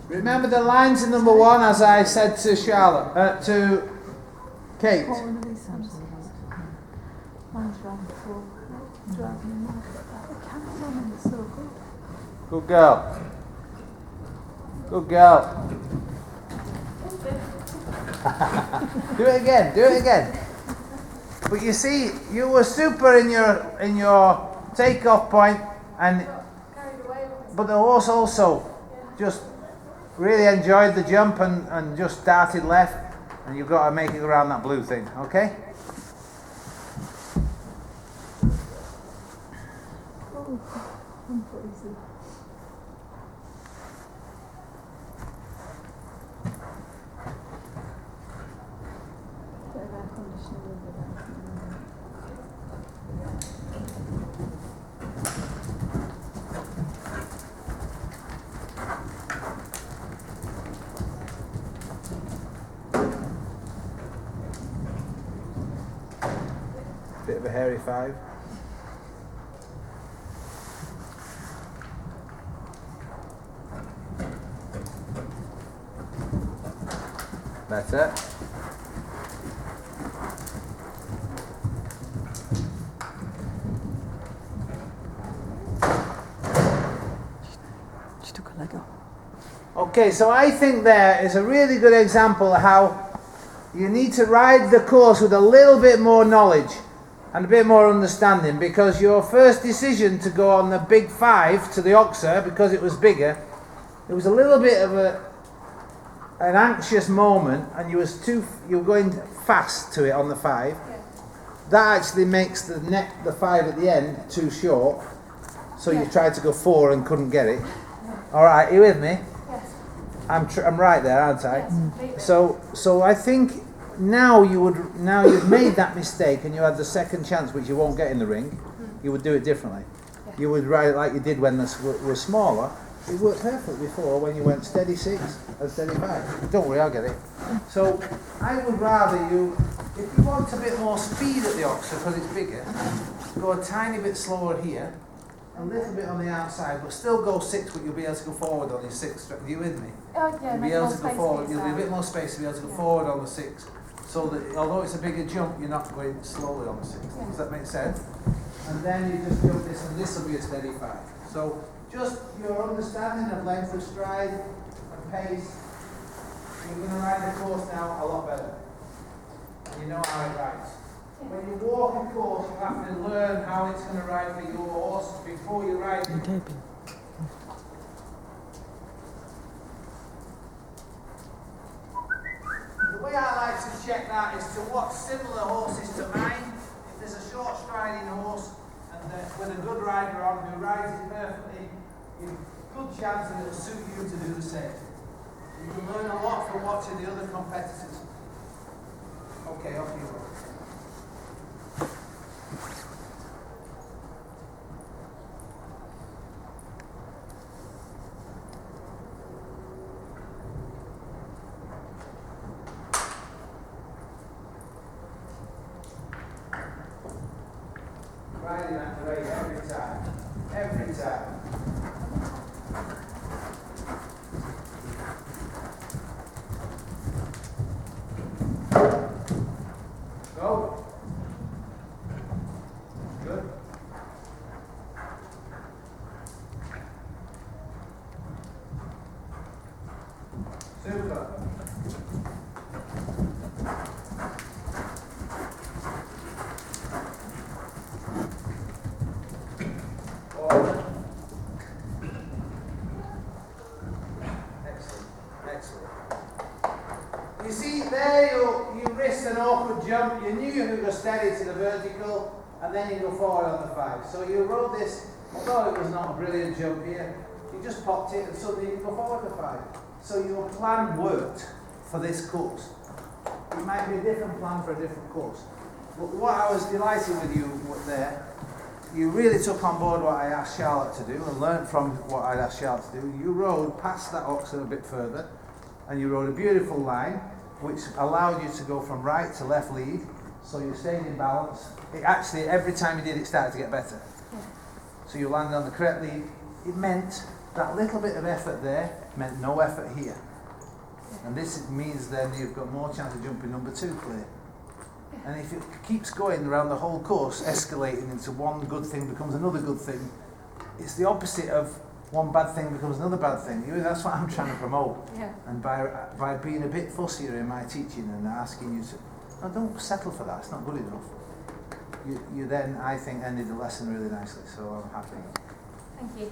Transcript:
Remember the lines in number 1, as I said to Charlotte, to Kate. Good girl. Good girl. Do it again. Do it again. But you see, you were super in your takeoff point, but the horse also just really enjoyed the jump and just started left, and you've got to make it around that blue thing, okay? Bit of a hairy 5. Better. She took a leg off. Okay, so I think there is a really good example of how you need to ride the course with a little bit more knowledge and a bit more understanding, because your first decision to go on the big 5 to the Oxer, because it was bigger, it was a little bit of an anxious moment, and you were going fast to it on the 5. Yeah. That actually makes the 5 at the end too short, so you tried to go 4 and couldn't get it. All right, are you with me? Yes. I'm right there, aren't I? Yes, completely. So I think now you've made that mistake and you had the second chance, which you won't get in the ring. You would do it differently. Yeah. You would ride it like you did when this was smaller. It worked perfectly before when you went steady 6 and steady 5. Don't worry, I'll get it. So I would rather you, if you want a bit more speed at the Oxer because it's bigger, go a tiny bit slower here, a little bit on the outside, but still go 6, but you'll be able to go forward on your 6. Are you with me? Oh, yeah, You'll be make able more to go space forward. for You'll be a yourself. bit more space to be able to go forward on the 6. So that although it's a bigger jump, you're not going slowly on the 6. Yeah. Does that make sense? And then you just jump this, and this will be a steady 5. So just your understanding of length of stride and pace, you're going to ride the course now a lot better. And you know how it rides. When you walk a course, you have to learn how it's going to ride for your horse before you ride it. Taping. The way I like to check that is to watch similar horses to mine. If there's a short striding horse and with a good rider on who rides it perfectly, you've a good chance that it'll suit you to do the same. You can learn a lot from watching the other competitors. Okay, off you go. Riding that grade every time. Every time. Go. Good. Super. Excellent. You see, there you risked an awkward jump. You knew you could go steady to the vertical, and then you go forward on the 5. So you rode this, although it was not a brilliant jump here, you just popped it, and suddenly you can go forward to 5. So your plan worked for this course. It might be a different plan for a different course. But what I was delighted with you there, you really took on board what I asked Charlotte to do and learned from what I asked Charlotte to do. You rode past that oxen a bit further, and you rode a beautiful line which allowed you to go from right to left lead, so you stayed in balance. It actually, every time you did it, started to get better. Yeah. So you landed on the correct lead. It meant that little bit of effort there meant no effort here. And this means then you've got more chance of jumping number 2 clear. And if it keeps going around the whole course, escalating into one good thing becomes another good thing, it's the opposite of one bad thing becomes another bad thing. That's what I'm trying to promote. Yeah. And by being a bit fussier in my teaching and asking you to, no, don't settle for that, it's not good enough. You then, I think, ended the lesson really nicely, so I'm happy. Thank you.